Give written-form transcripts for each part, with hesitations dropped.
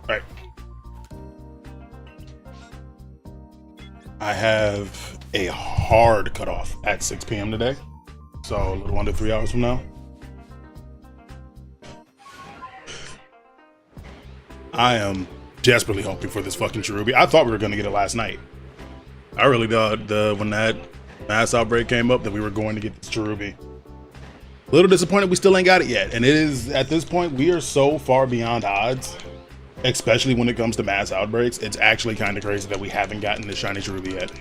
Right. I have a hard cutoff at 6 p.m. today, so a little under 3 hours from now. I am desperately hoping for this fucking Cherubi. I thought we were gonna get it last night. I really thought when that mass outbreak came up that we were going to get this Cherubi. A little disappointed we still ain't got it yet, and it is at this point we are so far beyond odds. Especially when it comes to mass outbreaks, it's actually kind of crazy that we haven't gotten the shiny Cherubi yet.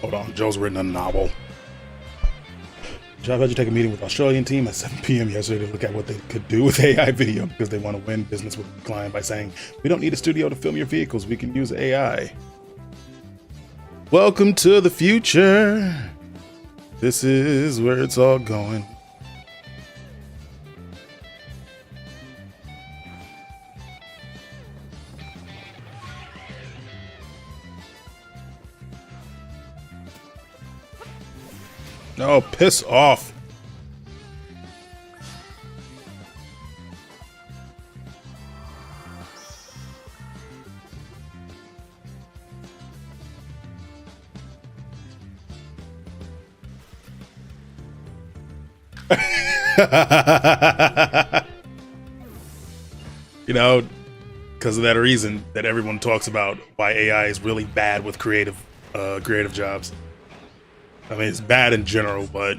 Hold on, Joe's written a novel. Job had to take a meeting with Australian team at 7 p.m. yesterday to look at what they could do with AI video because they want to win business with the client by saying, we don't need a studio to film your vehicles, we can use AI. Welcome to the future. This is where it's all going. No, piss off. You know, because of that reason that everyone talks about why AI is really bad with creative jobs. I mean, it's bad in general, but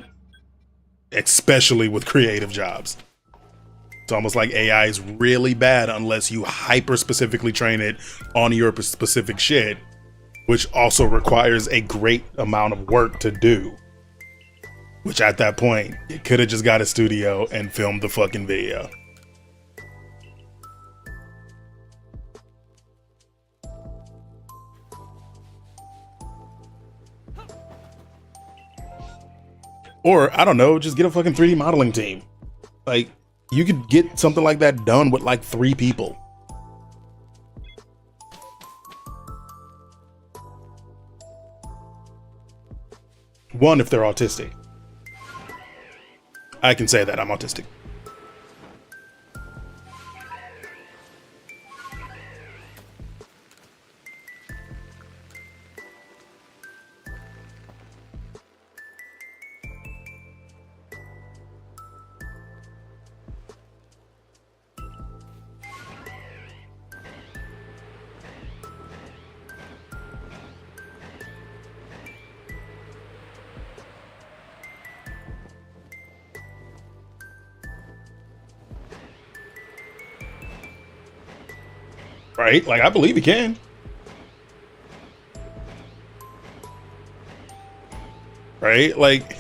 especially with creative jobs. It's almost like AI is really bad unless you hyper specifically train it on your specific shit, which also requires a great amount of work to do. Which at that point, you could have just got a studio and filmed the fucking video. Or, I don't know, just get a fucking 3D modeling team. Like, you could get something like that done with like 3 people. One, if they're autistic. I can say that I'm autistic. Right? Like, I believe he can. Right? Like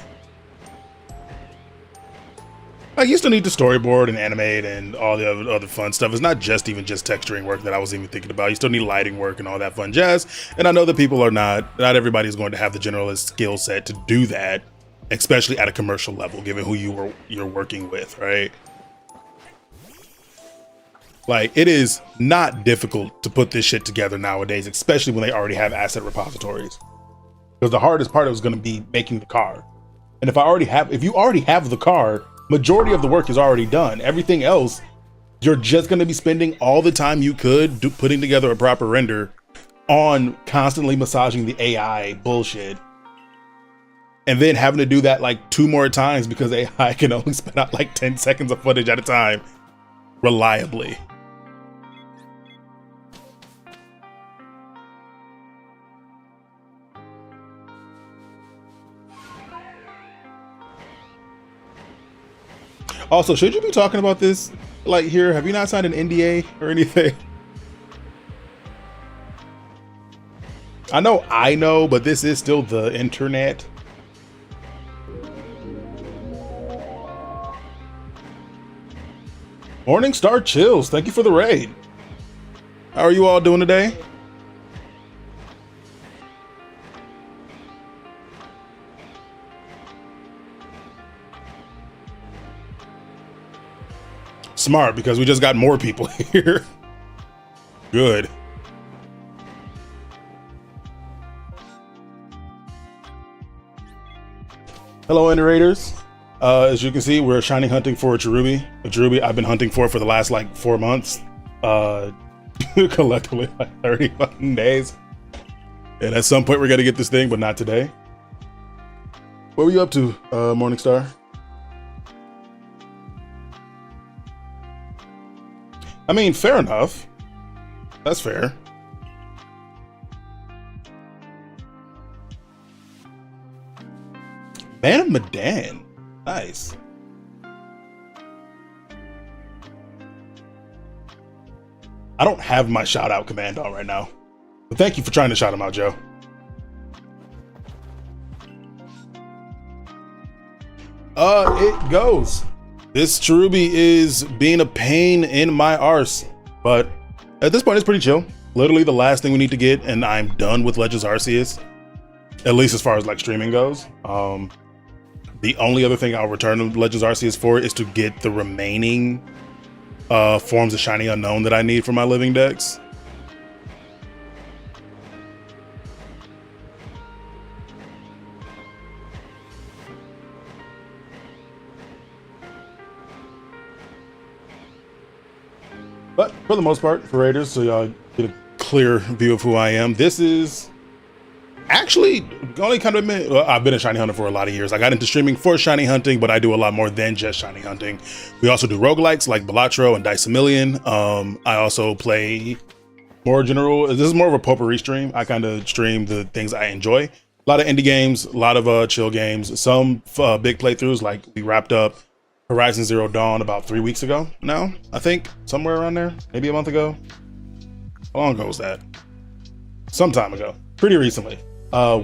you still need to storyboard and animate and all the other fun stuff. It's not just texturing work that I was even thinking about. You still need lighting work and all that fun jazz. And I know that people are not everybody's going to have the generalist skill set to do that, especially at a commercial level, given who you're working with, right? Like, it is not difficult to put this shit together nowadays, especially when they already have asset repositories. Because the hardest part is going to be making the car. And if you already have the car, majority of the work is already done. Everything else, you're just going to be spending all the time you could putting together a proper render on constantly massaging the AI bullshit. And then having to do that like 2 more times because AI can only spit out like 10 seconds of footage at a time reliably. Also, should you be talking about this like here? Have you not signed an NDA or anything? I know, but this is still the internet. Morning Star Chills, thank you for the raid. How are you all doing today? Smart, because we just got more people here. Good. Hello, Underrators. As you can see, we're shiny hunting for a Cherubi. A Cherubi I've been hunting for the last like 4 months. Collectively like 30 fucking days. And at some point we're gonna get this thing, but not today. What were you up to, Morningstar? I mean, fair enough. That's fair. Man of Medan. Nice. I don't have my shout out command on right now, but thank you for trying to shout him out, Joe. It goes. This Cherubi is being a pain in my arse, but at this point it's pretty chill. Literally the last thing we need to get, and I'm done with Legends Arceus, at least as far as like streaming goes. The only other thing I'll return to Legends Arceus for is to get the remaining forms of Shiny Unknown that I need for my living decks. But for the most part, for Raiders, so y'all get a clear view of who I am, this is actually only kind of admit, well, I've been a shiny hunter for a lot of years. I got into streaming for shiny hunting, but I do a lot more than just shiny hunting. We also do roguelikes like Balatro and Dice a Million. I also play more general. This is more of a potpourri stream. I kind of stream the things I enjoy. A lot of indie games, a lot of chill games, some big playthroughs. Like we wrapped up Horizon Zero Dawn about 3 weeks ago now, I think, somewhere around there, maybe a month ago. How long ago was that? Some time ago, pretty recently.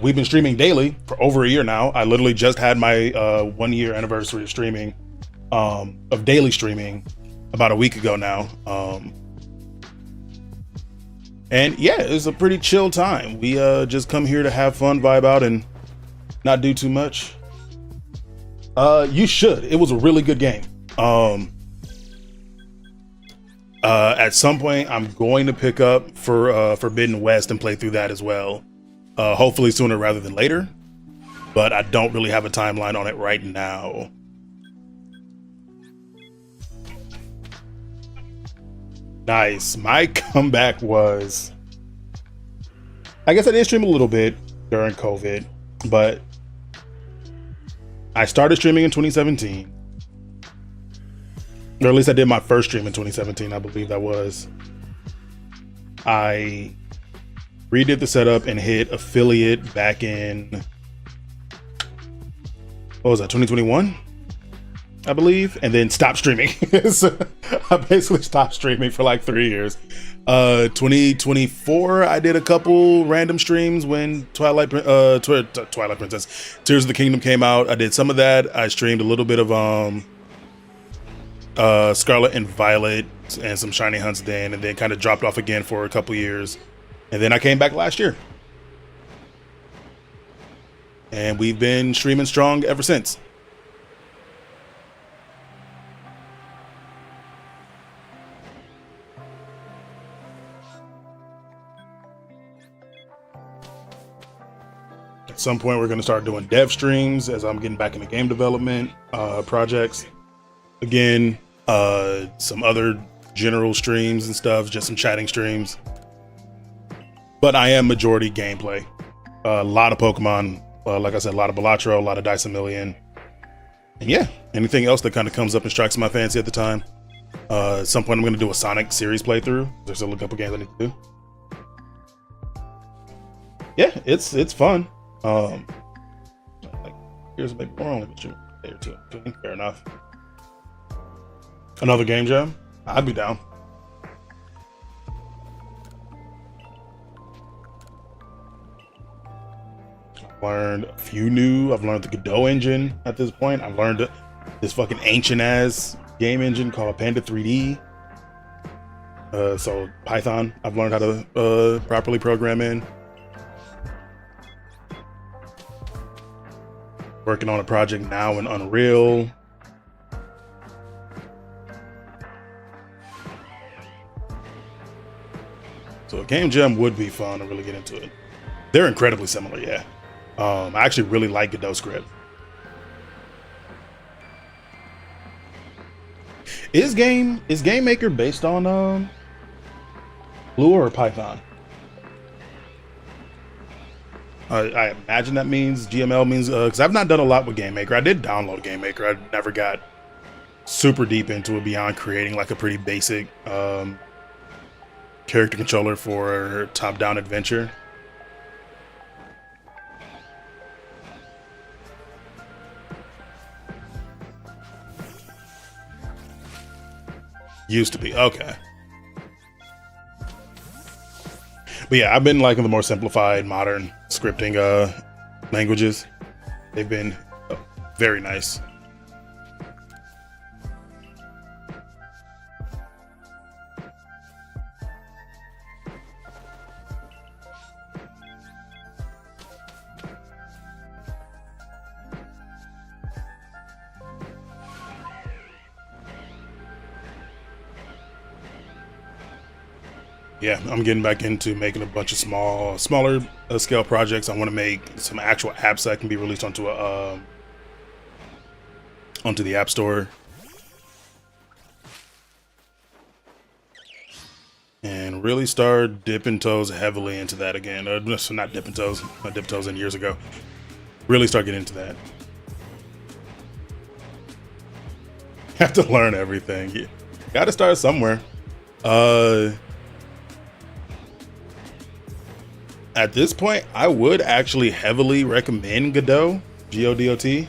We've been streaming daily for over a year now. I literally just had my 1 year anniversary of streaming, of daily streaming, about a week ago now. And yeah, it's a pretty chill time. We just come here to have fun, vibe out, and not do too much. You should. It was a really good game. At some point, I'm going to pick up for Forbidden West and play through that as well. Hopefully sooner rather than later, but I don't really have a timeline on it right now. Nice. My comeback was, I guess I did stream a little bit during COVID, but I started streaming in 2017. Or at least I did my first stream in 2017, I believe that was. I redid the setup and hit affiliate back in, what was that, 2021? I believe, and then stopped streaming. So I basically stopped streaming for like 3 years. 2024, I did a couple random streams when Twilight Princess, Tears of the Kingdom came out. I did some of that. I streamed a little bit of Scarlet and Violet and some Shiny Hunts then, and then kind of dropped off again for a couple years. And then I came back last year. And we've been streaming strong ever since. At some point, we're going to start doing dev streams as I'm getting back into game development projects. Again, some other general streams and stuff, just some chatting streams. But I am majority gameplay. A lot of Pokemon, like I said, a lot of Balatro, a lot of Dice a Million. And yeah, anything else that kind of comes up and strikes my fancy at the time. At some point, I'm going to do a Sonic series playthrough. There's still a couple games I need to do. Yeah, it's fun. Like, here's maybe more only a day or two. Fair enough. Another game jam? I'd be down. Learned a few new. I've learned the Godot engine at this point. I've learned this fucking ancient ass game engine called Panda 3D. So Python, I've learned how to properly program in. Working on a project now in Unreal. So a game jam would be fun to really get into it. They're incredibly similar, yeah. I actually really like Godot script. Is Game Maker based on Lua or Python? I imagine that means GML means because I've not done a lot with Game Maker. I did download Game Maker. I never got super deep into it beyond creating like a pretty basic character controller for top-down adventure. Used to be, okay. But yeah, I've been liking the more simplified, modern scripting languages. They've been very nice. Yeah, I'm getting back into making a bunch of smaller scale projects. I want to make some actual apps that can be released onto the App Store, and really start dipping toes heavily into that again. So not dipping toes. I dipped toes in years ago. Really start getting into that. Have to learn everything. Yeah. Got to start somewhere. At this point, I would actually heavily recommend Godot, G-O-D-O-T.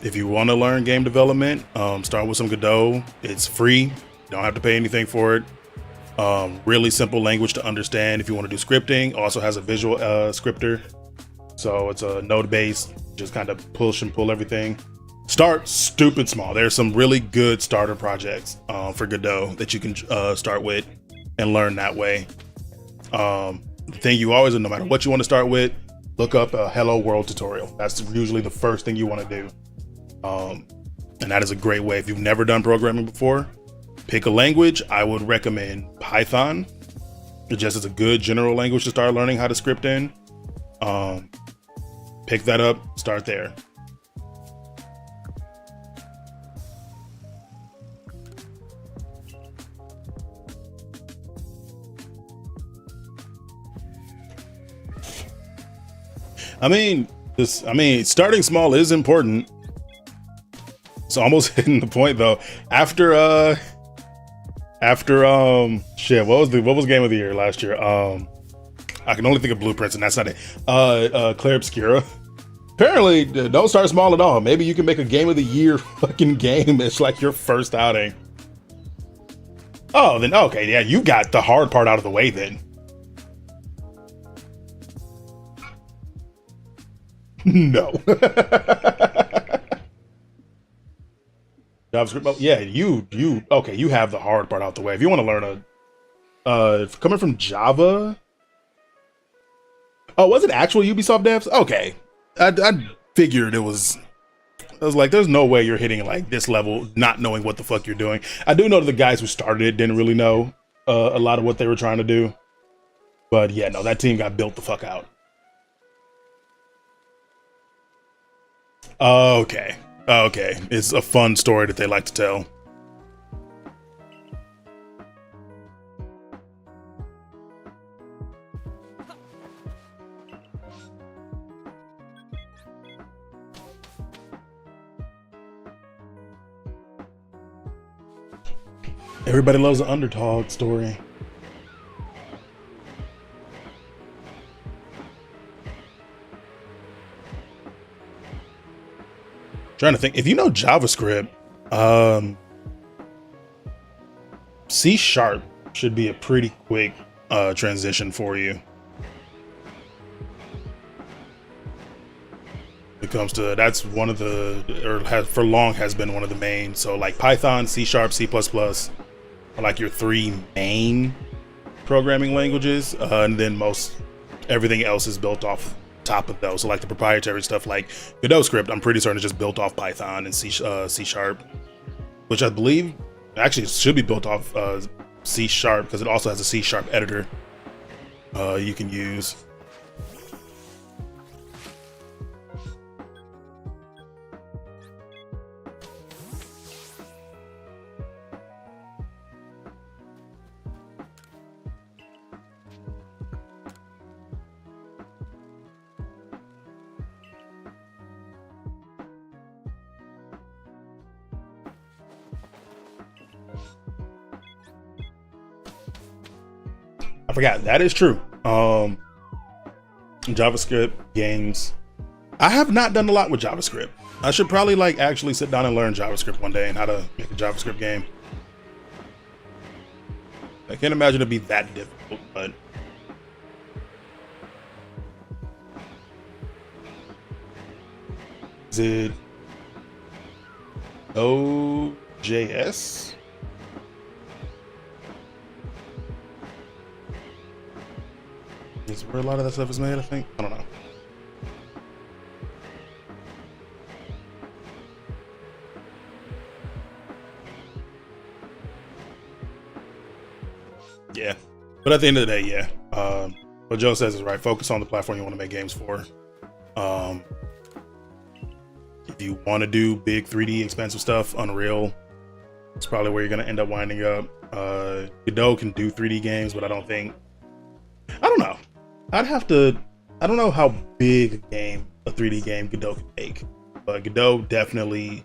If you want to learn game development, start with some Godot. It's free. You don't have to pay anything for it. Really simple language to understand if you want to do scripting. Also has a visual scripter. So it's a node-based, just kind of push and pull everything. Start stupid small. There's some really good starter projects for Godot that you can start with and learn that way. The thing you always, no matter what you want to start with, look up a Hello World tutorial. That's usually the first thing you want to do. And that is a great way. If you've never done programming before, pick a language. I would recommend Python. It just is a good general language to start learning how to script in. Pick that up, start there. I mean, starting small is important. It's almost hitting the point though. After shit, what was game of the year last year? I can only think of Blueprints, and that's not it. Clair Obscura. Apparently, don't start small at all. Maybe you can make a game of the year fucking game. It's like your first outing. Oh, then okay, yeah, you got the hard part out of the way then. No. JavaScript. Oh, yeah, you okay, you have the hard part out the way. If you want to learn coming from Java. Oh, was it actual Ubisoft devs? Okay. I figured it was. I was like, there's no way you're hitting like this level not knowing what the fuck you're doing. I do know that the guys who started it didn't really know a lot of what they were trying to do. But yeah, no, that team got built the fuck out. Okay. Okay. It's a fun story that they like to tell. Everybody loves an underdog story. Trying to think, if you know JavaScript, C sharp should be a pretty quick transition for you. It comes to, that's one of the, or has for long has been one of the main. So like Python, C sharp, C++ are like your three main programming languages, and then everything else is built off top of those. So like the proprietary stuff like Godot script, I'm pretty certain is just built off Python and C sharp, which I believe actually should be built off C sharp because it also has a C sharp editor you can use. I forgot, that is true. JavaScript games. I have not done a lot with JavaScript. I should probably like actually sit down and learn JavaScript one day and how to make a JavaScript game. I can't imagine it'd be that difficult, but is it OJS? Is where a lot of that stuff is made, I think. I don't know. Yeah, but at the end of the day, yeah. What Joe says is right. Focus on the platform you want to make games for. If you want to do big 3D expensive stuff, Unreal, it's probably where you're going to end up winding up. Godot can do 3D games, but I don't know. I don't know how big a 3D game Godot can make, but Godot definitely